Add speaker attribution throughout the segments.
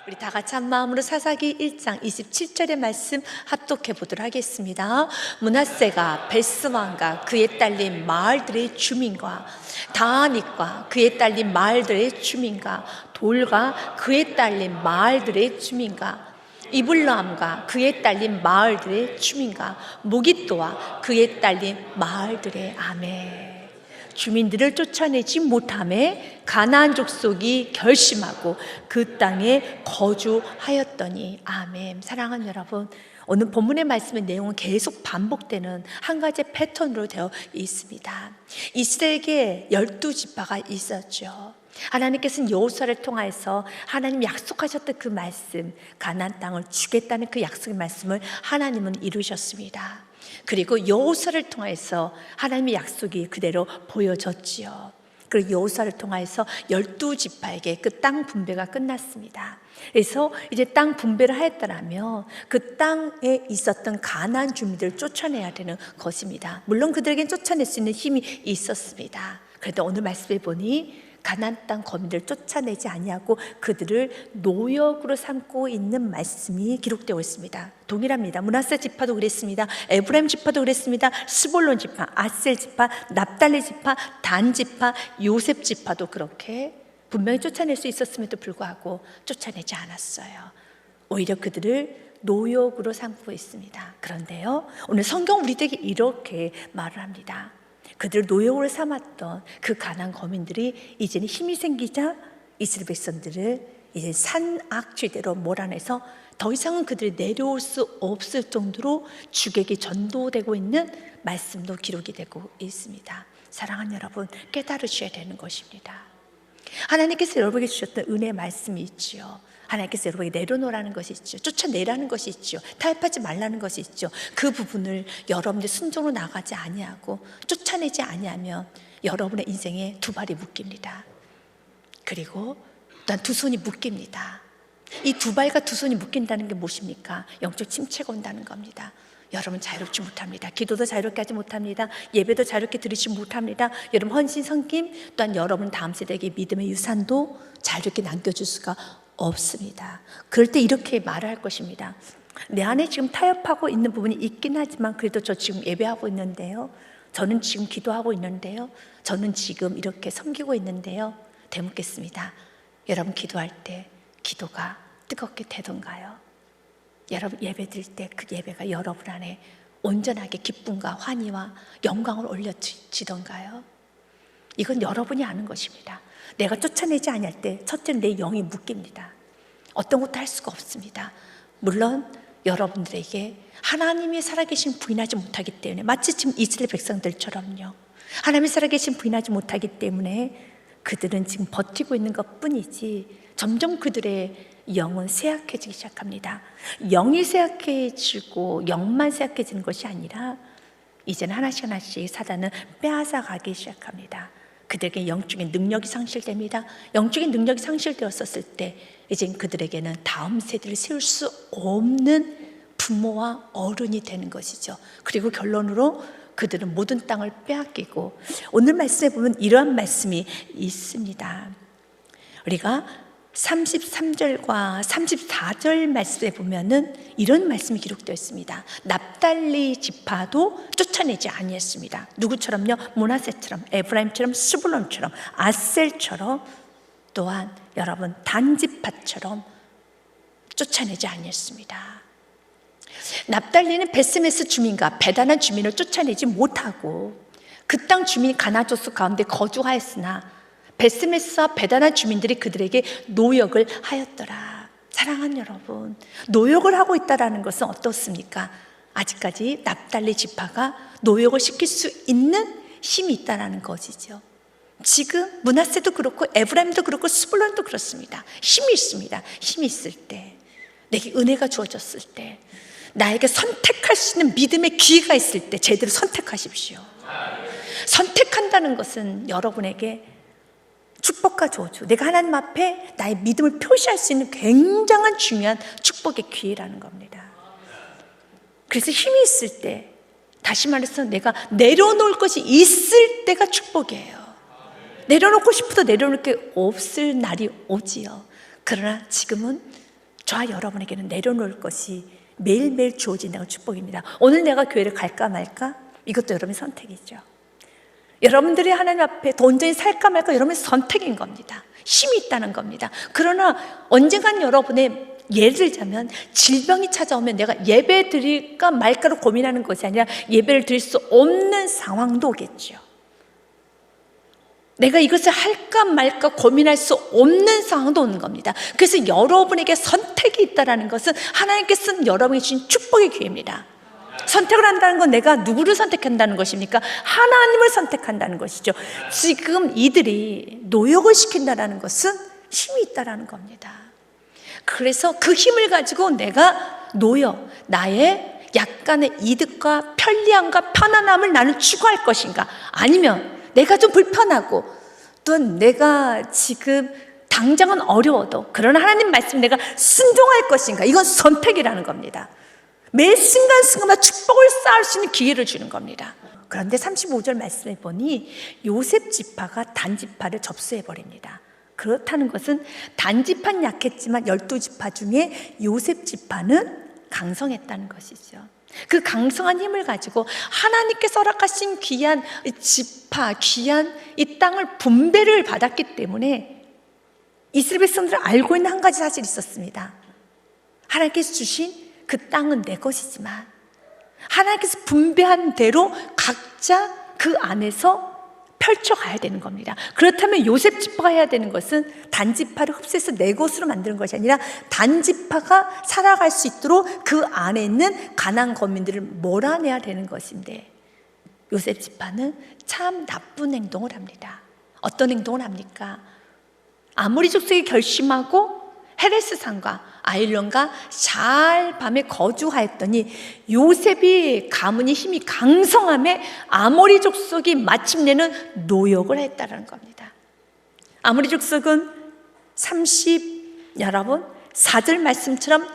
Speaker 1: 우리 다 같이 한 마음으로 사사기 1장 27절의 말씀 합독해 보도록 하겠습니다. 므낫세가 벳스왕과 그에 딸린 마을들의 주민과 다아닉과 그에 딸린 마을들의 주민과 돌과 그에 딸린 마을들의 주민과 이블람과 그에 딸린 마을들의 주민과 무깃도와 그에 딸린 마을들의 아멘. 주민들을 쫓아내지 못함에 가나안 족속이 결심하고 그 땅에 거주하였더니 아멘. 사랑하는 여러분, 오늘 본문의 말씀의 내용은 계속 반복되는 한 가지 패턴으로 되어 있습니다. 이스라엘에게 12지파가 있었죠. 하나님께서는 여호수아를 통해서 하나님 약속하셨던 그 말씀, 가나안 땅을 주겠다는 그 약속의 말씀을 하나님은 이루셨습니다. 그리고 여호수아를 통해서 하나님의 약속이 그대로 보여졌지요. 그리고 여호수아를 통해서 12지파에게 그 땅 분배가 끝났습니다. 그래서 이제 땅 분배를 하였더라면 그 땅에 있었던 가나안 주민들을 쫓아내야 되는 것입니다. 물론 그들에겐 쫓아낼 수 있는 힘이 있었습니다. 그런데 오늘 말씀에 보니 가나안 땅 거민들을 쫓아내지 아니하고 그들을 노역으로 삼고 있는 말씀이 기록되어 있습니다. 동일합니다. 므낫세 지파도 그랬습니다. 에브라임 지파도 그랬습니다. 스볼론 지파, 아셀 지파, 납달리 지파, 단 지파, 요셉 지파도 그렇게 분명히 쫓아낼 수 있었음에도 불구하고 쫓아내지 않았어요. 오히려 그들을 노역으로 삼고 있습니다. 그런데요, 오늘 성경 우리에게 이렇게 말을 합니다. 그들을 노역으로 삼았던 그 가나안 거민들이 이제는 힘이 생기자 이스라엘 백성들을 이제 산악지대로 몰아내서 더 이상은 그들이 내려올 수 없을 정도로 주객이 전도되고 있는 말씀도 기록이 되고 있습니다. 사랑하는 여러분, 깨달으셔야 되는 것입니다. 하나님께서 여러분에게 주셨던 은혜의 말씀이 있지요. 하나님께서 여러분에게 내려놓으라는 것이 있죠. 쫓아내라는 것이 있죠. 타협하지 말라는 것이 있죠. 그 부분을 여러분들 순종으로 나가지 아니하고 쫓아내지 아니하면 여러분의 인생에 두 발이 묶입니다. 그리고 또한 두 손이 묶입니다. 이 두 발과 두 손이 묶인다는 게 무엇입니까? 영적 침체가 온다는 겁니다. 여러분 자유롭지 못합니다. 기도도 자유롭게 하지 못합니다. 예배도 자유롭게 드리지 못합니다. 여러분 헌신 섬김 또한 여러분 다음 세대에게 믿음의 유산도 자유롭게 남겨줄 수가 없습니다. 그럴 때 이렇게 말을 할 것입니다. 내 안에 지금 타협하고 있는 부분이 있긴 하지만 그래도 저 지금 예배하고 있는데요. 저는 지금 기도하고 있는데요. 저는 지금 이렇게 섬기고 있는데요. 되묻겠습니다. 여러분 기도할 때 기도가 뜨겁게 되던가요? 여러분 예배 드릴 때 그 예배가 여러분 안에 온전하게 기쁨과 환희와 영광을 올려지던가요? 이건 여러분이 아는 것입니다. 내가 쫓아내지 아니할 때 첫째는 내 영이 묶입니다. 어떤 것도 할 수가 없습니다. 물론 여러분들에게 하나님이 살아계신 부인하지 못하기 때문에 마치 지금 이스라엘 백성들처럼요. 하나님이 살아계신 부인하지 못하기 때문에 그들은 지금 버티고 있는 것뿐이지 점점 그들의 영은 쇠약해지기 시작합니다. 영이 쇠약해지고 영만 쇠약해지는 것이 아니라 이제는 하나씩 하나씩 사단은 빼앗아가기 시작합니다. 그들에게 영적인 능력이 상실됩니다. 영적인 능력이 상실되었을 때 이젠 그들에게는 다음 세대를 세울 수 없는 부모와 어른이 되는 것이죠. 그리고 결론으로 그들은 모든 땅을 빼앗기고 오늘 말씀에 보면 이러한 말씀이 있습니다. 우리가 33절과 34절 말씀에 보면은 이런 말씀이 기록되어 있습니다. 납달리 지파도 쫓아내지 아니했습니다. 누구처럼요? 므낫세처럼, 에브라임처럼, 스불론처럼, 아셀처럼, 또한 여러분 단 지파처럼 쫓아내지 아니했습니다. 납달리는 베스메스 주민과 베다난 주민을 쫓아내지 못하고 그 땅 주민이 가나안 족속 가운데 거주하였으나 베스메스와 베다난 주민들이 그들에게 노역을 하였더라. 사랑하는 여러분, 노역을 하고 있다는 것은 어떻습니까? 아직까지 납달리 지파가 노역을 시킬 수 있는 힘이 있다는 것이죠. 지금 므낫세도 그렇고 에브라임도 그렇고 스불론도 그렇습니다. 힘이 있습니다. 힘이 있을 때, 내게 은혜가 주어졌을 때, 나에게 선택할 수 있는 믿음의 기회가 있을 때 제대로 선택하십시오. 선택한다는 것은 여러분에게 축복과 저주, 내가 하나님 앞에 나의 믿음을 표시할 수 있는 굉장한 중요한 축복의 기회라는 겁니다. 그래서 힘이 있을 때, 다시 말해서 내가 내려놓을 것이 있을 때가 축복이에요. 내려놓고 싶어도 내려놓을 게 없을 날이 오지요. 그러나 지금은 저와 여러분에게는 내려놓을 것이 매일매일 주어진다는 축복입니다. 오늘 내가 교회를 갈까 말까? 이것도 여러분의 선택이죠. 여러분들이 하나님 앞에 더 온전히 살까 말까 여러분의 선택인 겁니다. 힘이 있다는 겁니다. 그러나 언젠간 여러분의, 예를 들자면 질병이 찾아오면 내가 예배 드릴까 말까로 고민하는 것이 아니라 예배를 드릴 수 없는 상황도 오겠죠. 내가 이것을 할까 말까 고민할 수 없는 상황도 오는 겁니다. 그래서 여러분에게 선택이 있다는 것은 하나님께서 여러분에게 주신 축복의 기회입니다. 선택을 한다는 건 내가 누구를 선택한다는 것입니까? 하나님을 선택한다는 것이죠. 지금 이들이 노역을 시킨다는 것은 힘이 있다는 겁니다. 그래서 그 힘을 가지고 내가 노역, 나의 약간의 이득과 편리함과 편안함을 나는 추구할 것인가, 아니면 내가 좀 불편하고 또 내가 지금 당장은 어려워도 그러나 하나님 말씀 내가 순종할 것인가, 이건 선택이라는 겁니다. 매 순간순간마다 축복을 쌓을 수 있는 기회를 주는 겁니다. 그런데 35절 말씀을 보니 요셉 지파가 단지파를 접수해버립니다. 그렇다는 것은 단지파는 약했지만 12지파 중에 요셉 지파는 강성했다는 것이죠. 그 강성한 힘을 가지고 하나님께서 허락하신 귀한 지파, 귀한 이 땅을 분배를 받았기 때문에 이스라엘 백성들은 알고 있는 한 가지 사실이 있었습니다. 하나님께서 주신 그 땅은 내 것이지만 하나님께서 분배한 대로 각자 그 안에서 펼쳐가야 되는 겁니다. 그렇다면 요셉 지파가 해야 되는 것은 단지파를 흡수해서 내 것으로 만드는 것이 아니라 단지파가 살아갈 수 있도록 그 안에 있는 가나안 거민들을 몰아내야 되는 것인데, 요셉 지파는 참 나쁜 행동을 합니다. 어떤 행동을 합니까? 아모리 족속이 결심하고 헤레스 산과 아일론과 잘 밤에 거주하였더니 요셉이 가문이 힘이 강성함에 아모리 족속이 마침내는 노역을 했다는 겁니다. 아모리 족속은 4절 말씀처럼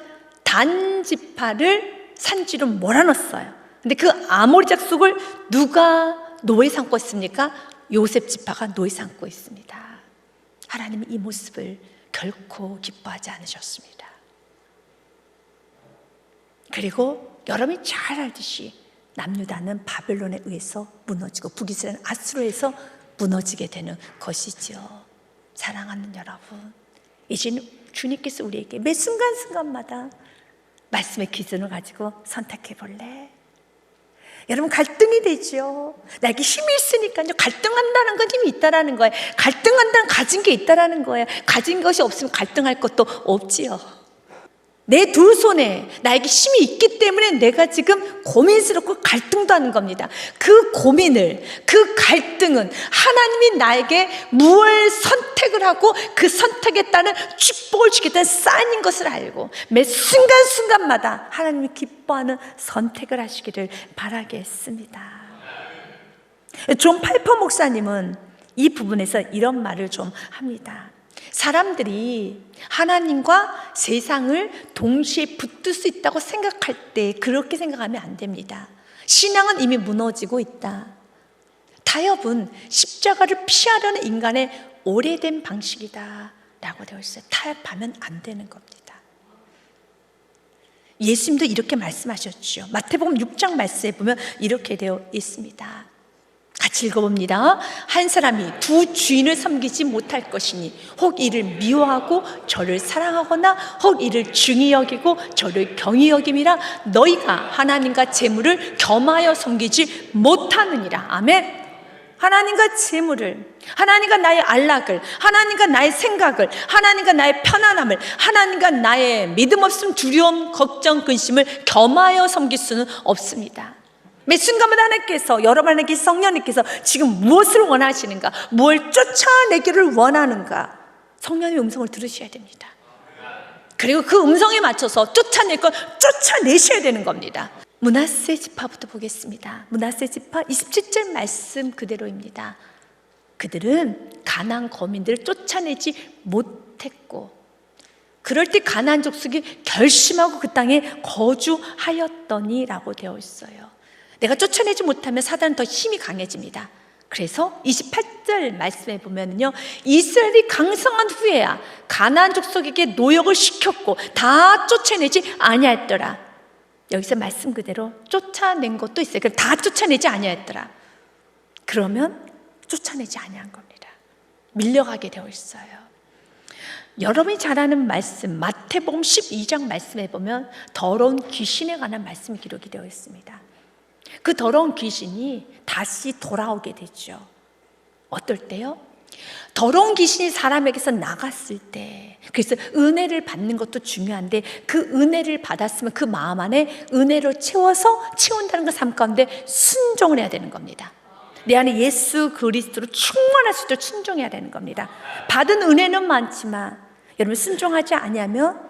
Speaker 1: 단지파를 산지로 몰아넣었어요. 근데 그 아모리 족속을 누가 노예 삼고 있습니까? 요셉 지파가 노예 삼고 있습니다. 하나님은 이 모습을 결코 기뻐하지 않으셨습니다. 그리고 여러분이 잘 알듯이 남유다는 바벨론에 의해서 무너지고 북이스라엘은 아수르에서 무너지게 되는 것이죠. 사랑하는 여러분, 이제는 주님께서 우리에게 매 순간순간마다 말씀의 기준을 가지고 선택해 볼래? 여러분, 갈등이 되죠. 나에게 힘이 있으니까요. 갈등한다는 건 힘이 있다라는 거예요. 갈등한다는 가진 게 있다라는 거예요. 가진 것이 없으면 갈등할 것도 없지요. 내 두 손에 나에게 힘이 있기 때문에 내가 지금 고민스럽고 갈등도 하는 겁니다. 그 고민을, 그 갈등은 하나님이 나에게 무엇을 선택을 하고 그 선택에 따른 축복을 주겠다는 사인인 것을 알고 매 순간순간마다 하나님이 기뻐하는 선택을 하시기를 바라겠습니다. 존 팔퍼 목사님은 이 부분에서 이런 말을 좀 합니다. 사람들이 하나님과 세상을 동시에 붙들 수 있다고 생각할 때 그렇게 생각하면 안 됩니다. 신앙은 이미 무너지고 있다. 타협은 십자가를 피하려는 인간의 오래된 방식이다 라고 되어 있어요. 타협하면 안 되는 겁니다. 예수님도 이렇게 말씀하셨죠. 마태복음 6장 말씀에 보면 이렇게 되어 있습니다. 같이 읽어봅니다. 한 사람이 두 주인을 섬기지 못할 것이니 혹 이를 미워하고 저를 사랑하거나 혹 이를 중히 여기고 저를 경히 여김이라 너희가 하나님과 재물을 겸하여 섬기지 못하느니라. 아멘. 하나님과 재물을, 하나님과 나의 안락을, 하나님과 나의 생각을, 하나님과 나의 편안함을, 하나님과 나의 믿음 없음, 두려움, 걱정, 근심을 겸하여 섬길 수는 없습니다. 매 순간마다 하나님께서, 여러분에게 성령님께서 지금 무엇을 원하시는가, 무엇을 쫓아내기를 원하는가, 성령의 음성을 들으셔야 됩니다. 그리고 그 음성에 맞춰서 쫓아낼 건 쫓아내셔야 되는 겁니다. 므낫세 지파부터 보겠습니다. 므낫세 지파 27절 말씀 그대로입니다. 그들은 가나안 거민들을 쫓아내지 못했고 그럴 때 가나안 족속이 결심하고 그 땅에 거주하였더니 라고 되어 있어요. 내가 쫓아내지 못하면 사단은 더 힘이 강해집니다. 그래서 28절 말씀에 보면요, 이스라엘이 강성한 후에야 가나안 족속에게 노역을 시켰고 다 쫓아내지 아니하였더라. 여기서 말씀 그대로 쫓아낸 것도 있어요. 다 쫓아내지 아니하였더라. 그러면 쫓아내지 아니한 겁니다. 밀려가게 되어 있어요. 여러분이 잘 아는 말씀, 마태복음 12장 말씀에 보면 더러운 귀신에 관한 말씀이 기록이 되어 있습니다. 그 더러운 귀신이 다시 돌아오게 되죠. 어떨 때요? 더러운 귀신이 사람에게서 나갔을 때, 그래서 은혜를 받는 것도 중요한데 그 은혜를 받았으면 그 마음 안에 은혜로 채운다는 그 삶 가운데 순종을 해야 되는 겁니다. 내 안에 예수 그리스도로 충만할 수 있도록 순종해야 되는 겁니다. 받은 은혜는 많지만 여러분 순종하지 아니하면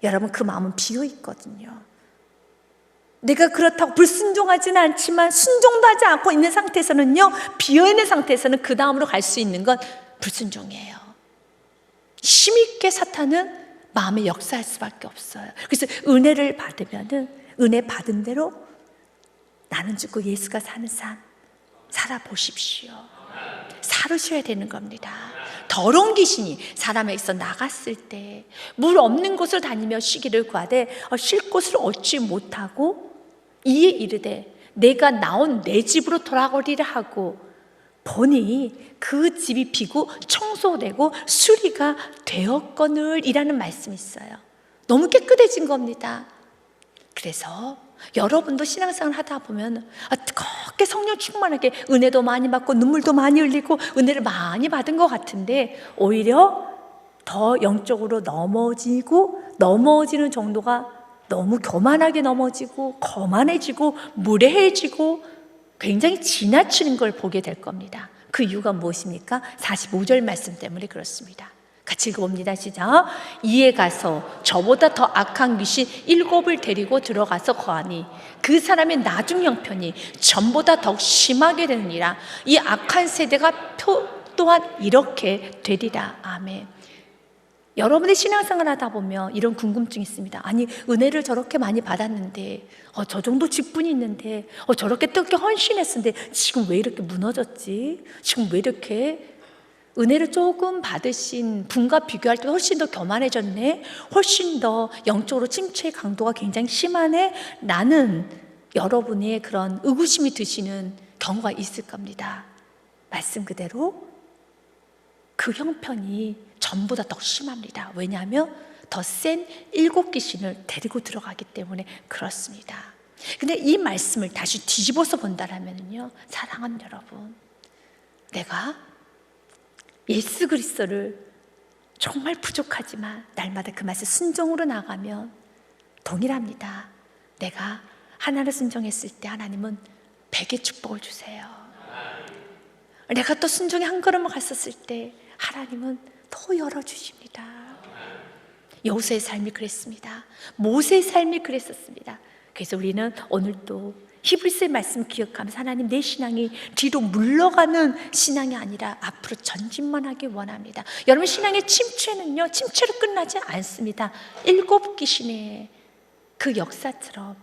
Speaker 1: 여러분 그 마음은 비어 있거든요. 내가 그렇다고 불순종하지는 않지만 순종도 하지 않고 있는 상태에서는요, 비어있는 상태에서는 그 다음으로 갈 수 있는 건 불순종이에요. 힘있게 사탄은 마음에 역사할 수밖에 없어요. 그래서 은혜를 받으면은 은혜 받은 대로 나는 죽고 예수가 사는 삶 살아보십시오. 살으셔야 되는 겁니다. 더러운 귀신이 사람에게서 나갔을 때 물 없는 곳을 다니며 쉬기를 구하되 쉴 곳을 얻지 못하고 이에 이르되 내가 나온 내 집으로 돌아가리라 하고 보니 그 집이 비고 청소되고 수리가 되었거늘 이라는 말씀이 있어요. 너무 깨끗해진 겁니다. 그래서 여러분도 신앙생활 하다 보면 뜨겁게 성령 충만하게 은혜도 많이 받고 눈물도 많이 흘리고 은혜를 많이 받은 것 같은데 오히려 더 영적으로 넘어지는 정도가 너무 교만하게 넘어지고 거만해지고 무례해지고 굉장히 지나치는 걸 보게 될 겁니다. 그 이유가 무엇입니까? 45절 말씀 때문에 그렇습니다. 같이 읽어봅니다. 시작. 이에 가서 저보다 더 악한 귀신 7을 데리고 들어가서 거하니 그 사람의 나중 형편이 전보다 더 심하게 되느니라. 이 악한 세대가 또한 이렇게 되리라. 아멘. 여러분의 신앙생활 하다 보면 이런 궁금증이 있습니다. 아니 은혜를 저렇게 많이 받았는데 저 정도 직분이 있는데 저렇게 뜨겁게 헌신했었는데 지금 왜 이렇게 무너졌지? 지금 왜 이렇게 은혜를 조금 받으신 분과 비교할 때 훨씬 더 교만해졌네? 훨씬 더 영적으로 침체의 강도가 굉장히 심하네? 라는 여러분의 그런 의구심이 드시는 경우가 있을 겁니다. 말씀 그대로 그 형편이 전보다 더 심합니다. 왜냐하면 더 센 7귀신을 데리고 들어가기 때문에 그렇습니다. 근데 이 말씀을 다시 뒤집어서 본다면요, 사랑하는 여러분, 내가 예수 그리스도를 정말 부족하지만 날마다 그 말씀 순종으로 나가면 동일합니다. 내가 하나를 순종했을 때 하나님은 100의 축복을 주세요. 내가 또 순종의 한 걸음을 갔었을 때 하나님은 더 열어주십니다. 여호수아의 삶이 그랬습니다. 모세의 삶이 그랬었습니다. 그래서 우리는 오늘도 히브리서의 말씀 기억하면서 하나님, 내 신앙이 뒤로 물러가는 신앙이 아니라 앞으로 전진만 하길 원합니다. 여러분, 신앙의 침체는요, 침체로 끝나지 않습니다. 7귀신의 그 역사처럼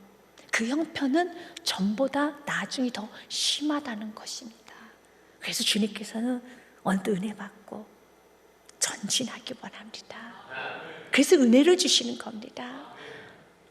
Speaker 1: 그 형편은 전보다 나중이 더 심하다는 것입니다. 그래서 주님께서는 오늘도 은혜 받고 전진하기 원합니다. 그래서 은혜를 주시는 겁니다.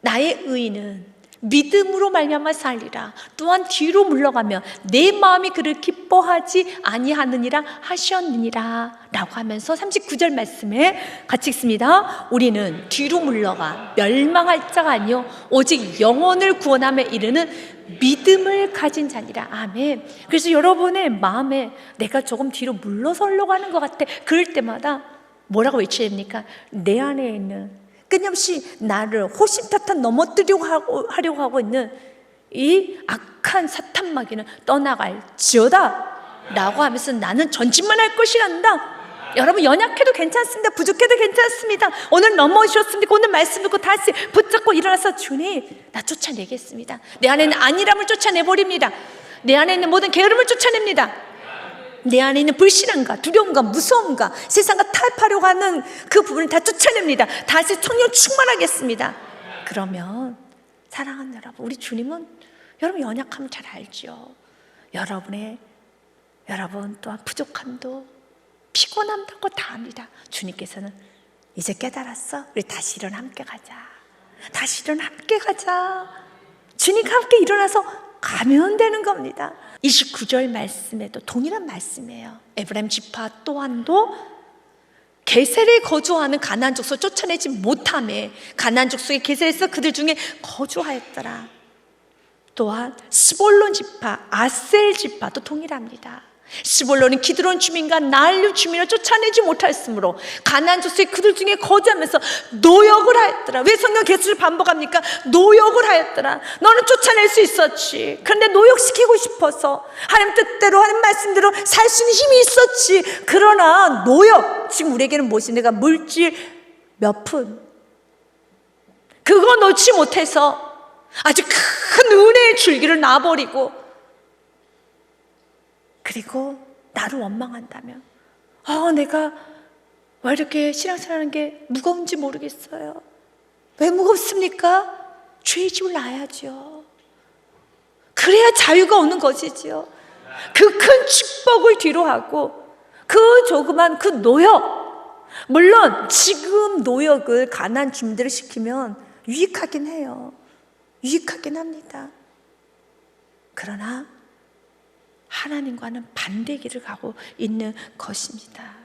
Speaker 1: 나의 의인은 믿음으로 말미암아 살리라. 또한 뒤로 물러가면 내 마음이 그를 기뻐하지 아니하느니라 하셨느니라 라고 하면서 39절 말씀에 같이 읽습니다. 우리는 뒤로 물러가 멸망할 자가 아니요 오직 영혼을 구원함에 이르는 믿음을 가진 자니라. 아멘. 그래서 여러분의 마음에 내가 조금 뒤로 물러서려고 하는 것 같아. 그럴 때마다 뭐라고 외쳐야 됩니까? 내 안에 있는 끊임없이 나를 호심탄탄 하려고 하고 있는 이 악한 사탄 마귀는 떠나갈지어다 라고 하면서 나는 전진만 할 것이란다. 여러분, 연약해도 괜찮습니다. 부족해도 괜찮습니다. 오늘 넘어오셨습니까? 오늘 말씀 듣고 다시 붙잡고 일어나서 주님, 나 쫓아내겠습니다. 내 안에 있는 안일함을 쫓아내버립니다. 내 안에 있는 모든 게으름을 쫓아냅니다. 내 안에 있는 불신함과 두려움과 무서움과 세상과 타협하려고 하는 그 부분을 다 쫓아냅니다. 다시 성령 충만하겠습니다. 그러면 사랑하는 여러분, 우리 주님은 여러분 연약함을 잘 알죠. 여러분 또한 부족함도 피곤함도 다 합니다. 주님께서는 이제 깨달았어? 우리 다시 일어나 함께 가자. 다시 일어나 함께 가자. 주님과 함께 일어나서 가면 되는 겁니다. 29절 말씀에도 동일한 말씀이에요. 에브라임 지파 또한도 게셀에 거주하는 가나안 족속을 쫓아내지 못하며 가나안 족속의 게셀에서 그들 중에 거주하였더라. 또한 스볼론 지파, 아셀 지파도 동일합니다. 스볼론은 기드론 주민과 나알류 주민을 쫓아내지 못하였으므로 가나안 족속의 그들 중에 거주하면서 노역을 하였더라. 왜 성경 개수를 반복합니까? 노역을 하였더라. 너는 쫓아낼 수 있었지. 그런데 노역시키고 싶어서 하나님 뜻대로 하나님 말씀대로 살 수 있는 힘이 있었지. 그러나 노역, 지금 우리에게는 무엇이, 내가 물질 몇 푼 그거 놓지 못해서 아주 큰 은혜의 줄기를 놔버리고, 그리고 나를 원망한다면 내가 왜 이렇게 신앙생활하는 게 무거운지 모르겠어요. 왜 무겁습니까? 죄의 집을 놔야죠. 그래야 자유가 오는 것이지요. 그 큰 축복을 뒤로하고 그 조그만 그 노역, 물론 지금 노역을 가난안 주민들을 시키면 유익하긴 해요. 유익하긴 합니다. 그러나 하나님과는 반대 길을 가고 있는 것입니다.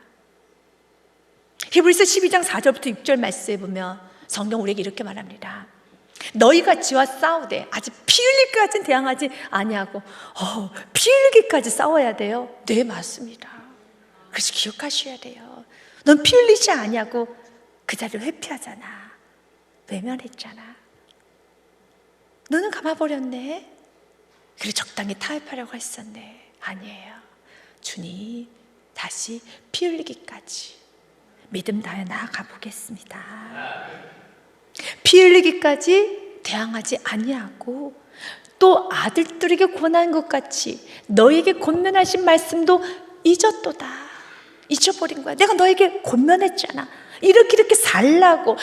Speaker 1: 히브리서 12장 4절부터 6절 말씀에 보면 성경 우리에게 이렇게 말합니다. 너희가 지와 싸우되 아직 피 흘릴까지는 대항하지 아니하고 피 흘리기까지 싸워야 돼요? 네, 맞습니다. 그래서 기억하셔야 돼요. 넌 피 흘리지 아니하고 그 자리를 회피하잖아. 외면했잖아. 너는 감아버렸네. 그래 적당히 타협하려고 했었네. 아니에요. 주님 다시 피 흘리기까지 믿음 다해 나아가 보겠습니다. 피 흘리기까지 대항하지 아니하고 또 아들들에게 권한 것 같이 너에게 권면하신 말씀도 잊었도다. 잊어버린 거야. 내가 너에게 권면했잖아. 이렇게 살라고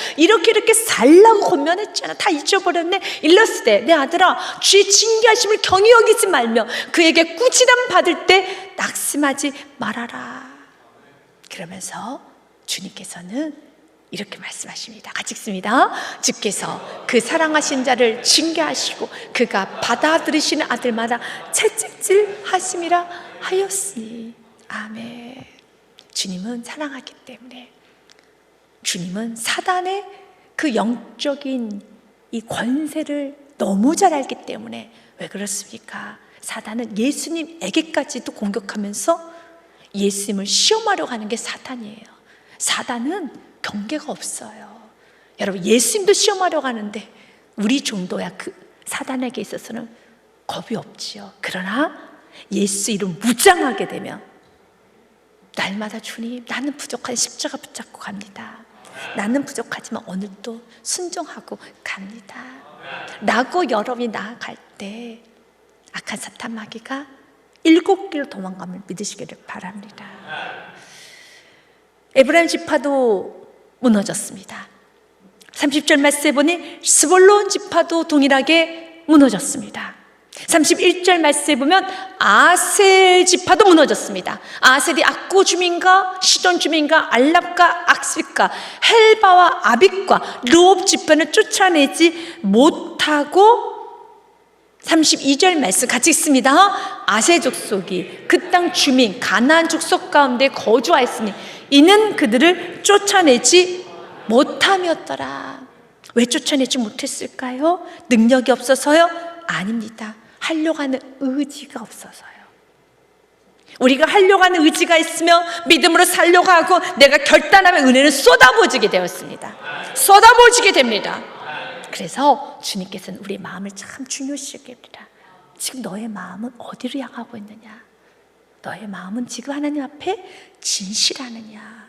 Speaker 1: 권면했잖아. 다 잊어버렸네. 일러스되 내 아들아 주의 징계하심을 경히 여기지 말며 그에게 꾸지람 받을 때 낙심하지 말아라. 그러면서 주님께서는 이렇게 말씀하십니다. 같이 읽습니다. 주께서 그 사랑하신 자를 징계하시고 그가 받아들이시는 아들마다 채찍질 하심이라 하였으니. 아멘. 주님은 사랑하기 때문에, 주님은 사단의 그 영적인 이 권세를 너무 잘 알기 때문에. 왜 그렇습니까? 사단은 예수님에게까지도 공격하면서 예수님을 시험하려고 하는 게 사탄이에요. 사단은 경계가 없어요. 여러분, 예수님도 시험하려고 하는데 우리 정도야 그 사단에게 있어서는 겁이 없지요. 그러나 예수 이름 무장하게 되면 날마다 주님 나는 부족한 십자가 붙잡고 갑니다. 나는 부족하지만 오늘도 순종하고 갑니다 라고 여러분이 나아갈 때 악한 사탄 마귀가 7길로 도망감을 믿으시기를 바랍니다. 에브라임 지파도 무너졌습니다. 30절 말씀에 보니 스볼론 지파도 동일하게 무너졌습니다. 31절 말씀에 보면 아셀 지파도 무너졌습니다. 아셀이 악고 주민과 시돈 주민과 알랍과 악스윗과 헬바와 아빅과 르홉 지파는 쫓아내지 못하고, 32절 말씀 같이 읽습니다. 아셀 족속이 그 땅 주민 가나안 족속 가운데 거주하였으니 이는 그들을 쫓아내지 못함이었더라. 왜 쫓아내지 못했을까요? 능력이 없어서요? 아닙니다. 하려고 하는 의지가 없어서요. 우리가 하려고 하는 의지가 있으면 믿음으로 살려고 하고 내가 결단하면 은혜는 쏟아부어지게 되었습니다. 쏟아부어지게 됩니다. 그래서 주님께서는 우리의 마음을 참 중요시 여깁니다. 지금 너의 마음은 어디로 향하고 있느냐? 너의 마음은 지금 하나님 앞에 진실하느냐?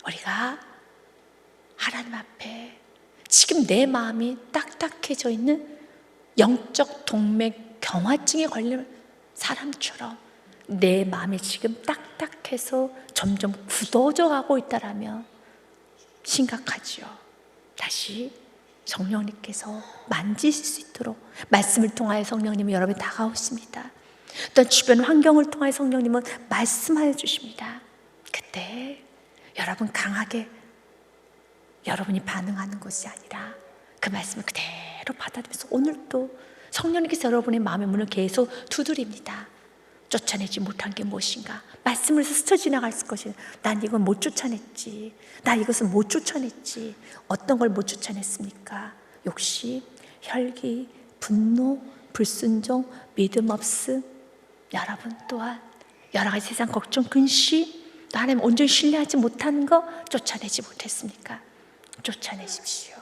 Speaker 1: 우리가 하나님 앞에 지금 내 마음이 딱딱해져 있는 영적 동맥 경화증에 걸린 사람처럼 내 마음이 지금 딱딱해서 점점 굳어져 가고 있다라면 심각하지요. 다시 성령님께서 만지실 수 있도록 말씀을 통하여 성령님이 여러분이 다가오십니다. 또 주변 환경을 통해 성령님은 말씀하여 주십니다. 그때 여러분 강하게 여러분이 반응하는 것이 아니라 그 말씀을 그대로 받아들면서 오늘도 성령님께서 여러분의 마음의 문을 계속 두드립니다. 쫓아내지 못한 게 무엇인가? 말씀을 스쳐 지나갈 것이, 난 이건 못 쫓아냈지. 나 이것을 못 쫓아냈지. 어떤 걸 못 쫓아냈습니까? 욕심, 혈기, 분노, 불순종, 믿음 없음. 여러분 또한 여러 가지 세상 걱정, 근심, 또 하나님 온전히 신뢰하지 못하는 거 쫓아내지 못했습니까? 쫓아내십시오.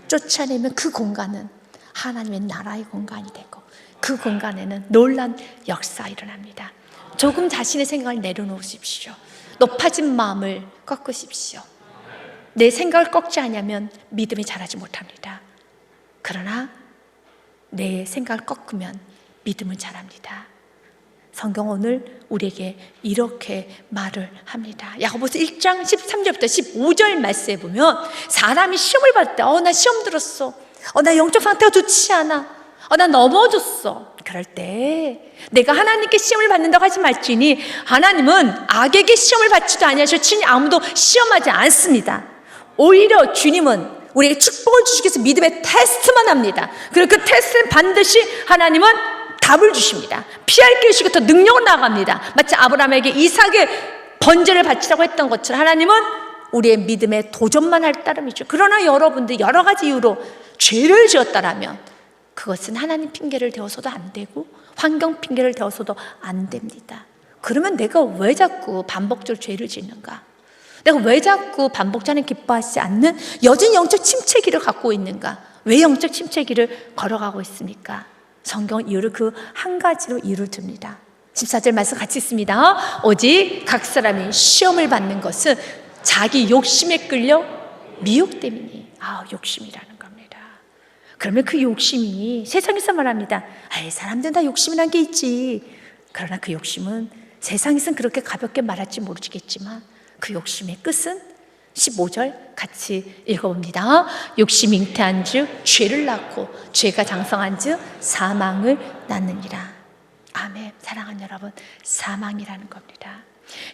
Speaker 1: 쫓아내면 그 공간은 하나님의 나라의 공간이 되고 그 공간에는 놀란 역사가 일어납니다. 조금 자신의 생각을 내려놓으십시오. 높아진 마음을 꺾으십시오. 내 생각을 꺾지 않으면 믿음이 자라지 못합니다. 그러나 내 생각을 꺾으면 믿음은 자랍니다. 성경 오늘 우리에게 이렇게 말을 합니다. 야고보서 1장 13절부터 15절 말씀에 보면 사람이 시험을 받을 때 나 시험 들었어. 나 영적 상태가 좋지 않아. 나 넘어졌어. 그럴 때 내가 하나님께 시험을 받는다고 하지 말지니 하나님은 악에게 시험을 받지도 아니하시고 친히 아무도 시험하지 않습니다. 오히려 주님은 우리에게 축복을 주시기 위해서 믿음의 테스트만 합니다. 그리고 그 테스트는 반드시 하나님은 답을 주십니다. 피할 길을 주시고 더 능력을 나아갑니다. 마치 아브라함에게 이삭의 번제를 바치라고 했던 것처럼 하나님은 우리의 믿음에 도전만 할 따름이죠. 그러나 여러분들 여러 가지 이유로 죄를 지었다라면 그것은 하나님 핑계를 대어서도 안 되고 환경 핑계를 대어서도 안 됩니다. 그러면 내가 왜 자꾸 반복적으로 죄를 짓는가? 내가 왜 자꾸 반복자는 기뻐하지 않는 여전히 영적 침체기를 갖고 있는가? 왜 영적 침체기를 걸어가고 있습니까? 성경은 이유를 그 한 가지로 이유를 듭니다. 14절 말씀 같이 있습니다. 오직 각 사람이 시험을 받는 것은 자기 욕심에 끌려 미혹됨이니. 욕심이라는 겁니다. 그러면 그 욕심이 세상에서 말합니다. 사람들은 다 욕심이란 게 있지. 그러나 그 욕심은 세상에서는 그렇게 가볍게 말할지 모르겠지만 그 욕심의 끝은 15절 같이 읽어봅니다. 욕심이 잉태한 즉 죄를 낳고 죄가 장성한 즉 사망을 낳느니라. 아멘. 사랑하는 여러분, 사망이라는 겁니다.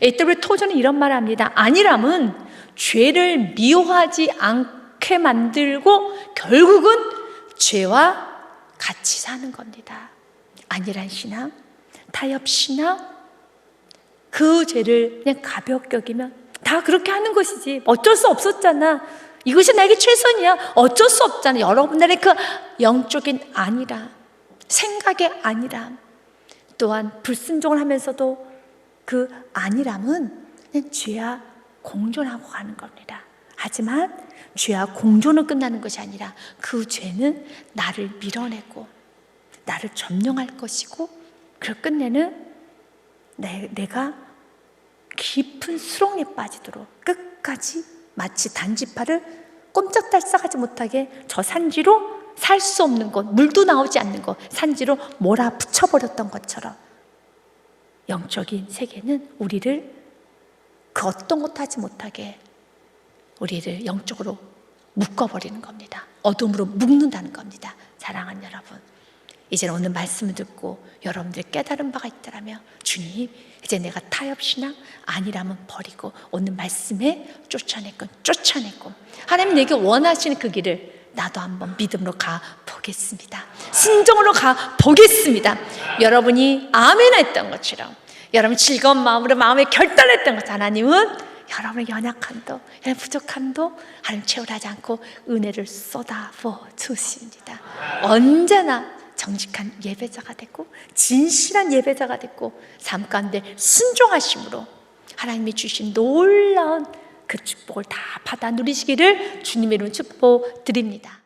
Speaker 1: A.W. 토저는 이런 말을 합니다. 안일함은 죄를 미워하지 않게 만들고 결국은 죄와 같이 사는 겁니다. 안일한 신앙, 타협 신앙, 그 죄를 그냥 가볍게 여기면 다 그렇게 하는 것이지 어쩔 수 없었잖아. 이것이 나에게 최선이야. 어쩔 수 없잖아. 여러분들의 그 영적인 안일함, 생각의 안일함, 또한 불순종을 하면서도 그 안일함은 그냥 죄와 공존하고 가는 겁니다. 하지만 죄와 공존은 끝나는 것이 아니라 그 죄는 나를 밀어내고 나를 점령할 것이고 그걸 끝내는 내가 깊은 수렁에 빠지도록 끝까지 마치 단지파를 꼼짝달싹하지 못하게 저 산지로 살 수 없는 것, 물도 나오지 않는 것, 산지로 몰아붙여버렸던 것처럼 영적인 세계는 우리를 그 어떤 것도 하지 못하게 우리를 영적으로 묶어버리는 겁니다. 어둠으로 묶는다는 겁니다. 사랑하는 여러분, 이제는 오늘 말씀을 듣고 여러분들이 깨달은 바가 있다라면 주님, 이제 내가 타협신앙 아니라면 버리고 오늘 말씀에 쫓아내고 하나님 내게 원하시는 그 길을 나도 한번 믿음으로 가보겠습니다. 순종으로 가보겠습니다. 여러분이 아멘 했던 것처럼 여러분 즐거운 마음으로 마음에 결단했던 것 하나님은 여러분의 연약함도 여러분의 부족함도 하나님 채울하지 않고 은혜를 쏟아부어 주십니다. 언제나 정직한 예배자가 되고 진실한 예배자가 되고 삶 가운데 순종하심으로 하나님이 주신 놀라운 그 축복을 다 받아 누리시기를 주님의 이름으로 축복드립니다.